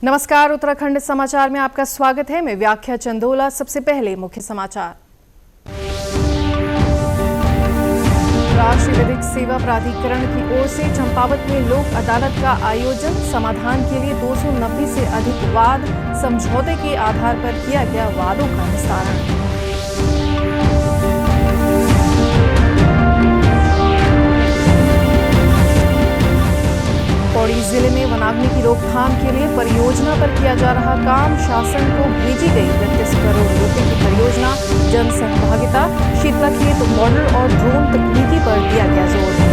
नमस्कार, उत्तराखंड समाचार में आपका स्वागत है। मैं व्याख्या चंदोला। सबसे पहले मुख्य समाचार। राष्ट्रीय विधिक सेवा प्राधिकरण की ओर से चंपावत में लोक अदालत का आयोजन। समाधान के लिए 290 से अधिक वाद समझौते के आधार पर किया गया वादों का निस्तारण। पौड़ी जिले में वनाग्नि की रोकथाम के लिए परियोजना पर किया जा रहा काम। शासन को भेजी गई 32 करोड़ रुपए की परियोजना। जन सहभागिता, शीतलखेत मॉडल और ड्रोन तकनीकी पर दिया गया जोर।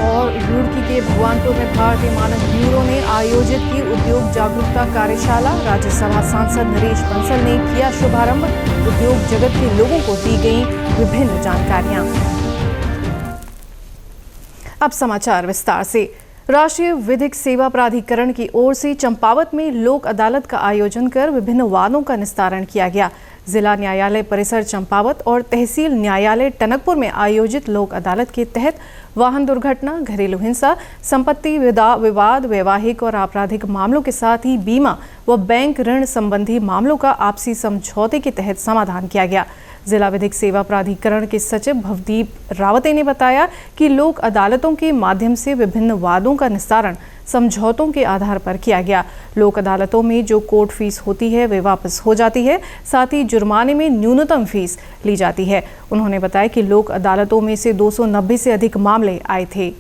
और रुड़की के भगवानपुर में भारतीय मानक ब्यूरो ने आयोजित की उद्योग जागरूकता कार्यशाला। राज्यसभा सांसद नरेश बंसल ने किया शुभारंभ। उद्योग जगत के लोगों को दी गई विभिन्न जानकारियां। अब समाचार विस्तार से। राष्ट्रीय विधिक सेवा प्राधिकरण की ओर से चंपावत में लोक अदालत का आयोजन कर विभिन्न वादों का निस्तारण किया गया। जिला न्यायालय परिसर चंपावत और तहसील न्यायालय टनकपुर में आयोजित लोक अदालत के तहत वाहन दुर्घटना, घरेलू हिंसा, संपत्ति विवाद, वैवाहिक और आपराधिक मामलों के साथ ही बीमा व बैंक ऋण संबंधी मामलों का आपसी समझौते के तहत समाधान किया गया। जिला विधिक सेवा प्राधिकरण के सचिव भवदीप रावते ने बताया कि लोक अदालतों के माध्यम से विभिन्न वादों का निस्तारण समझौतों के आधार पर किया गया। लोक अदालतों में जो कोर्ट फीस होती है वे वापस हो जाती है, साथ ही जुर्माने में न्यूनतम फीस ली जाती है। उन्होंने बताया कि लोक अदालतों में से 290 से अधिक मामले आए थे।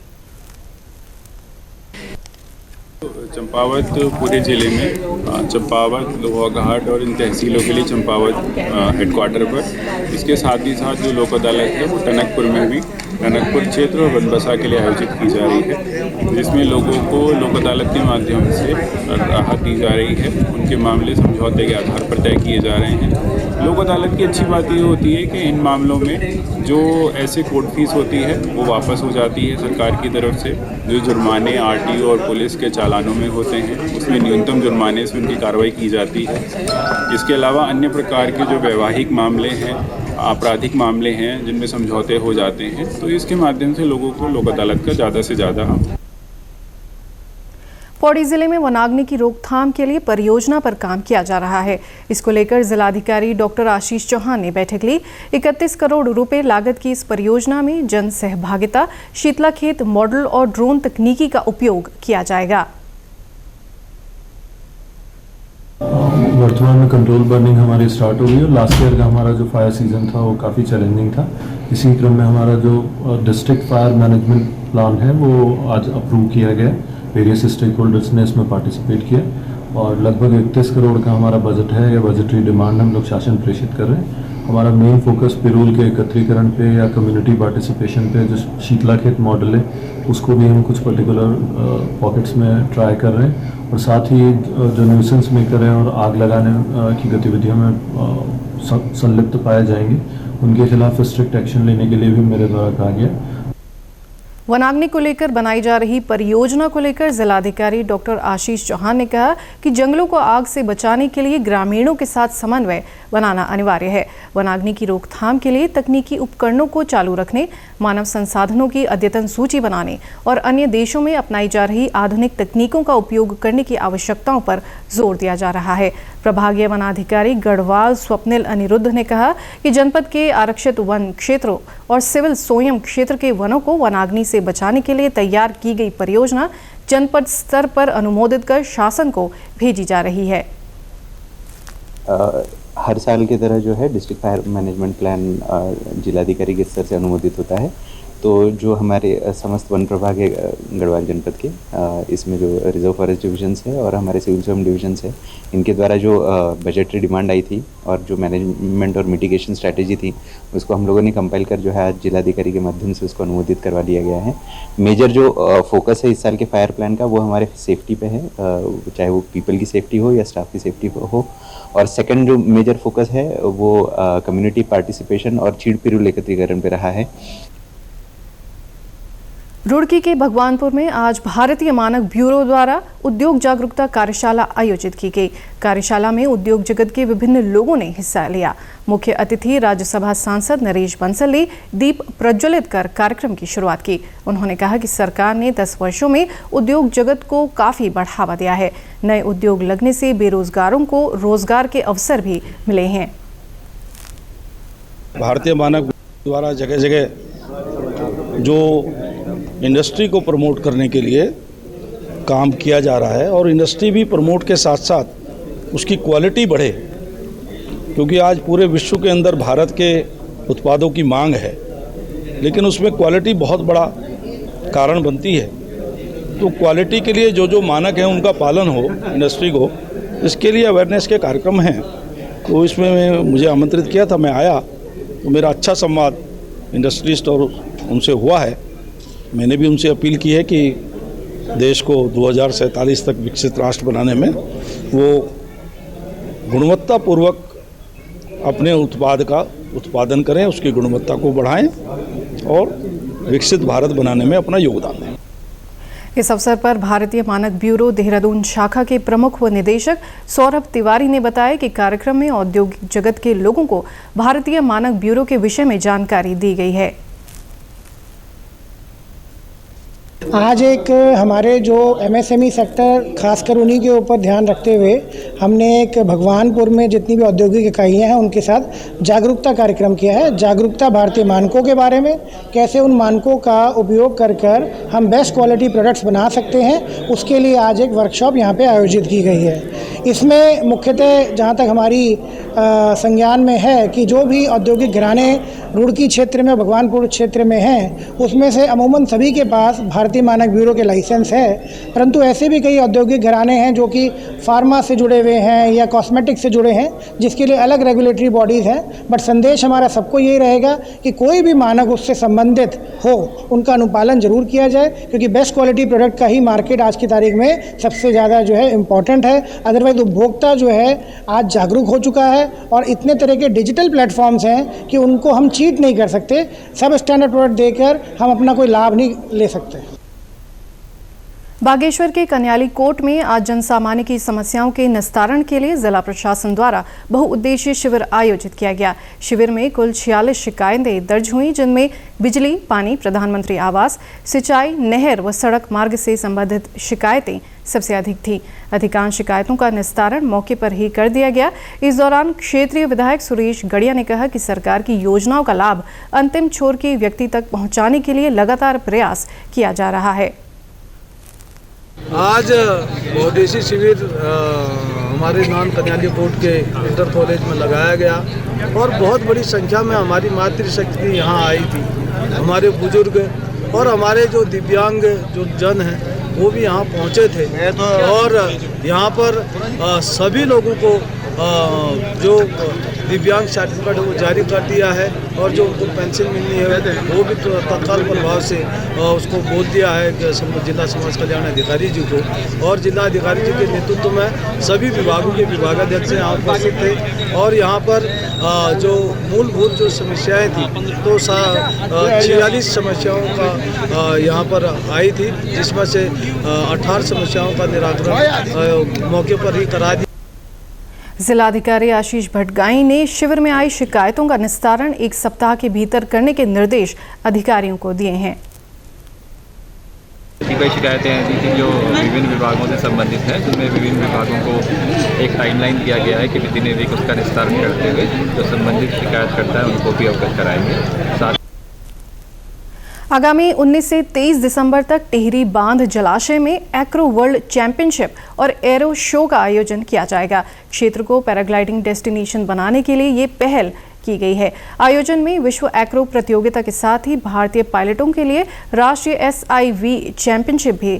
चंपावत पूरे ज़िले में चंपावत, लोहाघाट और इन तहसीलों के लिए चंपावत हेडक्वार्टर पर, इसके साथ ही साथ जो लोक अदालत है वो टनकपुर में भी, टनकपुर क्षेत्र और बनबसा के लिए आयोजित की जा रही है, जिसमें लोगों को लोक अदालत के माध्यम से राहत दी जा रही है। उनके मामले समझौते के आधार पर तय किए जा रहे हैं। लोक अदालत की अच्छी बात ये होती है कि इन मामलों में जो ऐसे कोर्ट फीस होती है वो वापस हो जाती है सरकार की तरफ से। जो जुर्माने आरटीओ और पुलिस के चालानों में होते हैं उसमें न्यूनतम जुर्माने से उनकी कार्रवाई की जाती है। इसके अलावा अन्य प्रकार के जो वैवाहिक मामले हैं, आपराधिक मामले हैं जिनमें समझौते हो जाते हैं, तो इसके माध्यम से लोगों को लोक अदालत का ज़्यादा से ज़्यादा। पौड़ी जिले में वनाग्नि की रोकथाम के लिए परियोजना पर काम किया जा रहा है। इसको लेकर जिलाधिकारी डॉक्टर आशीष चौहान ने बैठक ली। 31 करोड़ रुपए लागत की इस परियोजना में जन सहभागिता, शीतलखेत मॉडल और ड्रोन तकनीकी का उपयोग किया जाएगा। वर्तमान में कंट्रोल बर्निंग हमारी स्टार्ट हो गई और लास्ट ईयर का हमारा जो फायर सीजन था वो काफ़ी चैलेंजिंग था। इसी क्रम में हमारा जो डिस्ट्रिक्ट फायर मैनेजमेंट प्लान है वो आज अप्रूव किया गया। वेरियस स्टेक होल्डर्स ने इसमें पार्टिसिपेट किया और लगभग 31 करोड़ का हमारा बजट है या बजटरी डिमांड हम लोग शासन प्रेषित कर रहे हैं। हमारा मेन फोकस पिरूल के एकत्रीकरण पे या कम्युनिटी पार्टिसिपेशन पे जो शीतलखेत मॉडल है उसको भी हम कुछ पर्टिकुलर पॉकेट्स में ट्राई कर रहे हैं और साथ ही जो न्यूसेंस मेकर हैं और आग लगाने की गतिविधियों में संलिप्त पाए जाएंगे उनके खिलाफ स्ट्रिक्ट एक्शन लेने के लिए भी मेरे द्वारा कहा गया। वनाग्नि को लेकर बनाई जा रही परियोजना को लेकर जिलाधिकारी डॉक्टर आशीष चौहान ने कहा कि जंगलों को आग से बचाने के लिए ग्रामीणों के साथ समन्वय बनाना अनिवार्य है। वनाग्नि की रोकथाम के लिए तकनीकी उपकरणों को चालू रखने, मानव संसाधनों की अद्यतन सूची बनाने और अन्य देशों में अपनाई जा रही आधुनिक तकनीकों का उपयोग करने की आवश्यकताओं पर जोर दिया जा रहा है। प्रभागीय वनाधिकारी गढ़वाल स्वप्निल अनिरुद्ध ने कहा कि जनपद के आरक्षित वन क्षेत्रों और सिविल सोयम क्षेत्र के वनों को वनाग्नि से बचाने के लिए तैयार की गई परियोजना जनपद स्तर पर अनुमोदित कर शासन को भेजी जा रही है। हर साल की तरह जो है डिस्ट्रिक्ट फायर मैनेजमेंट प्लान जिलाधिकारी के स्तर से अनुमोदित होता है। तो जो हमारे समस्त वन प्रभाग है गढ़वाल जनपद के, इसमें जो रिजर्व फॉरेस्ट डिविजन्स है और हमारे सिविल सर्विस डिविजन्स है, इनके द्वारा जो बजटरी डिमांड आई थी और जो मैनेजमेंट और मिटिगेशन स्ट्रैटेजी थी उसको हम लोगों ने कंपाइल कर जो है आज जिलाधिकारी के माध्यम से उसको अनुमोदित करवा दिया गया है। मेजर जो फोकस है इस साल के फायर प्लान का वो हमारे सेफ्टी पे है, चाहे वो पीपल की सेफ्टी हो या स्टाफ की सेफ्टी हो। और सेकंड जो मेजर फोकस है वो कम्युनिटी पार्टिसिपेशन और चीड़ पिरूल एकत्रीकरण पे रहा है। रुड़की के भगवानपुर में आज भारतीय मानक ब्यूरो द्वारा उद्योग जागरूकता कार्यशाला आयोजित की गई। कार्यशाला में उद्योग जगत के विभिन्न लोगों ने हिस्सा लिया। मुख्य अतिथि राज्यसभा सांसद नरेश बंसल ने दीप प्रज्वलित कर कार्यक्रम की शुरुआत की। उन्होंने कहा कि सरकार ने 10 वर्षों में उद्योग जगत को काफी बढ़ावा दिया है। नए उद्योग लगने से बेरोजगारों को रोजगार के अवसर भी मिले हैं। भारतीय मानक द्वारा जगह जगह जो इंडस्ट्री को प्रमोट करने के लिए काम किया जा रहा है और इंडस्ट्री भी प्रमोट के साथ साथ उसकी क्वालिटी बढ़े, क्योंकि आज पूरे विश्व के अंदर भारत के उत्पादों की मांग है, लेकिन उसमें क्वालिटी बहुत बड़ा कारण बनती है। तो क्वालिटी के लिए जो जो मानक हैं उनका पालन हो इंडस्ट्री को, इसके लिए अवेयरनेस के कार्यक्रम हैं। तो इसमें मुझे आमंत्रित किया था, मैं आया तो मेरा अच्छा संवाद इंडस्ट्रिस्ट और उनसे हुआ है। मैंने भी उनसे अपील की है कि देश को 2047 तक विकसित राष्ट्र बनाने में वो गुणवत्तापूर्वक अपने उत्पाद का उत्पादन करें, उसकी गुणवत्ता को बढ़ाएं और विकसित भारत बनाने में अपना योगदान दें। इस अवसर पर भारतीय मानक ब्यूरो देहरादून शाखा के प्रमुख व निदेशक सौरभ तिवारी ने बताया कि कार्यक्रम में औद्योगिक जगत के लोगों को भारतीय मानक ब्यूरो के विषय में जानकारी दी गई है। आज एक हमारे जो एमएसएमई सेक्टर खासकर उन्हीं के ऊपर ध्यान रखते हुए हमने एक भगवानपुर में जितनी भी औद्योगिक इकाइयाँ हैं उनके साथ जागरूकता कार्यक्रम किया है। जागरूकता भारतीय मानकों के बारे में, कैसे उन मानकों का उपयोग कर हम बेस्ट क्वालिटी प्रोडक्ट्स बना सकते हैं, उसके लिए आज एक वर्कशॉप यहाँ पे आयोजित की गई है। इसमें मुख्यतः जहाँ तक हमारी संज्ञान में है कि जो भी औद्योगिक घराने रुड़की क्षेत्र में, भगवानपुर क्षेत्र में हैं, उसमें से अमूमन सभी के पास भारतीय मानक ब्यूरो के लाइसेंस है, परंतु ऐसे भी कई औद्योगिक घराने हैं जो कि फार्मा से जुड़े हुए हैं या कॉस्मेटिक से जुड़े हैं, जिसके लिए अलग रेगुलेटरी बॉडीज़ हैं। बट संदेश हमारा सबको यही रहेगा कि कोई भी मानक उससे संबंधित हो उनका अनुपालन जरूर किया जाए, क्योंकि बेस्ट क्वालिटी प्रोडक्ट का ही मार्केट आज की तारीख में सबसे ज़्यादा जो है इम्पॉर्टेंट है। अदरवाइज उपभोक्ता जो है आज जागरूक हो चुका है और इतने तरह के डिजिटल प्लेटफॉर्म्स हैं कि उनको हम चीट नहीं कर सकते। सब स्टैंडर्ड प्रोडक्ट देकर हम अपना कोई लाभ नहीं ले सकते। बागेश्वर के कन्याली कोट में आज जनसामान्य की समस्याओं के निस्तारण के लिए जिला प्रशासन द्वारा बहुउद्देशीय शिविर आयोजित किया गया। शिविर में कुल 46 शिकायतें दर्ज हुई, जिनमें बिजली, पानी, प्रधानमंत्री आवास, सिंचाई, नहर व सड़क मार्ग से संबंधित शिकायतें सबसे अधिक थी। अधिकांश शिकायतों का निस्तारण मौके पर ही कर दिया गया। इस दौरान क्षेत्रीय विधायक सुरेश गड़िया ने कहा कि सरकार की योजनाओं का लाभ अंतिम छोर के व्यक्ति तक पहुँचाने के लिए लगातार प्रयास किया जा रहा है। आज बहुउद्देशीय शिविर हमारे नॉन कन्याली कोट के इंटर कॉलेज में लगाया गया और बहुत बड़ी संख्या में हमारी मातृशक्ति यहाँ आई थी। हमारे बुजुर्ग और हमारे जो दिव्यांग जो जन हैं वो भी यहाँ पहुँचे थे और यहाँ पर सभी लोगों को जो दिव्यांग सर्टिफिकेट वो जारी कर दिया है और जो उनको पेंशन मिलनी है वो भी तत्काल प्रभाव से उसको बोल दिया है जिला समाज कल्याण अधिकारी जी को। और जिला अधिकारी जी के नेतृत्व में सभी विभागों के विभागाध्यक्ष यहाँ उपस्थित थे और यहाँ पर जो मूलभूत जो समस्याएं थी तो 46 समस्याओं का यहाँ पर आई थी, जिसमें से 18 समस्याओं का निराकरण मौके पर ही करा दिया। जिलाधिकारी आशीष भटगाई ने शिविर में आई शिकायतों का निस्तारण 1 सप्ताह के भीतर करने के निर्देश अधिकारियों को दिए हैं। कई शिकायतें ऐसी थी जो विभिन्न विभागों से संबंधित हैं, जिनमें विभिन्न विभागों को एक टाइमलाइन दिया गया है कि विदिन ए वीक उसका निस्तारण करते हुए जो संबंधित शिकायत करता है उनको भी अवगत कराएंगे। आगामी 19 से 23 दिसंबर तक टिहरी बांध जलाशय में एक्रो वर्ल्ड चैंपियनशिप और एरो शो का आयोजन किया जाएगा। क्षेत्र को पैराग्लाइडिंग डेस्टिनेशन बनाने के लिए ये पहल की गई है। आयोजन में विश्व एक्रो प्रतियोगिता के साथ ही भारतीय पायलटों के लिए राष्ट्रीय SIV चैंपियनशिप भी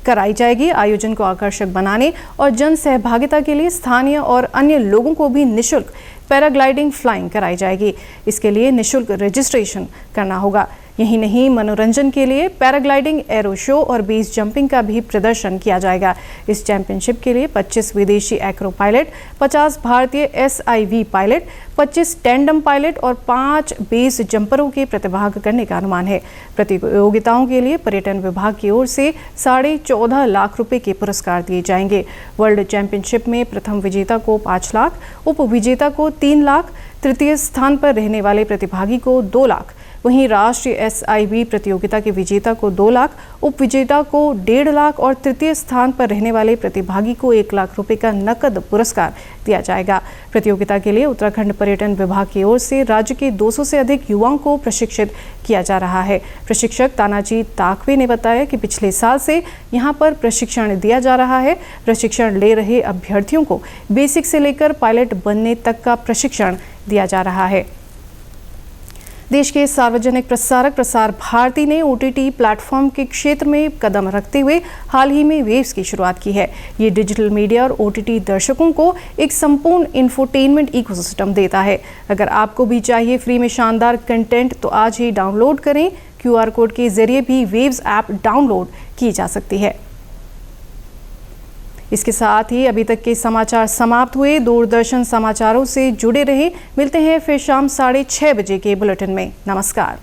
कराई जाएगी। आयोजन को आकर्षक बनाने और जन सहभागिता के लिए स्थानीय और अन्य लोगों को भी निःशुल्क पैराग्लाइडिंग फ्लाइंग कराई जाएगी। इसके लिए निःशुल्क रजिस्ट्रेशन करना होगा। यही नहीं, मनोरंजन के लिए पैराग्लाइडिंग, एरो शो और बेस जंपिंग का भी प्रदर्शन किया जाएगा। इस चैंपियनशिप के लिए 25 विदेशी एक्रो पायलट, 50 भारतीय SIV पायलट, 25 टैंडम पायलट और 5 बेस जंपरों के प्रतिभाग करने का अनुमान है। प्रतियोगिताओं के लिए पर्यटन विभाग की ओर से 14.5 लाख रुपए के पुरस्कार दिए जाएंगे। वर्ल्ड चैंपियनशिप में प्रथम विजेता को 5 लाख, उप विजेता को 3 लाख, तृतीय स्थान पर रहने वाले प्रतिभागी को 2 लाख, वहीं राष्ट्रीय SIV प्रतियोगिता के विजेता को 2 लाख, उप विजेता को 1.5 लाख और तृतीय स्थान पर रहने वाले प्रतिभागी को 1 लाख रुपए का नकद पुरस्कार दिया जाएगा। प्रतियोगिता के लिए उत्तराखंड पर्यटन विभाग की ओर से राज्य के 200 से अधिक युवाओं को प्रशिक्षित किया जा रहा है। प्रशिक्षक तानाजी ताकवे ने बताया कि पिछले साल से यहां पर प्रशिक्षण दिया जा रहा है। प्रशिक्षण ले रहे अभ्यर्थियों को बेसिक से लेकर पायलट बनने तक का प्रशिक्षण दिया जा रहा है। देश के सार्वजनिक प्रसारक प्रसार भारती ने OTT प्लेटफॉर्म के क्षेत्र में कदम रखते हुए हाल ही में वेव्स की शुरुआत की है। ये डिजिटल मीडिया और OTT दर्शकों को एक संपूर्ण इंफोटेनमेंट इकोसिस्टम देता है। अगर आपको भी चाहिए फ्री में शानदार कंटेंट तो आज ही डाउनलोड करें। QR कोड के जरिए भी वेव्स ऐप डाउनलोड की जा सकती है। इसके साथ ही अभी तक के समाचार समाप्त हुए। दूरदर्शन समाचारों से जुड़े रहें। मिलते हैं फिर शाम 6:30 बजे के बुलेटिन में। नमस्कार।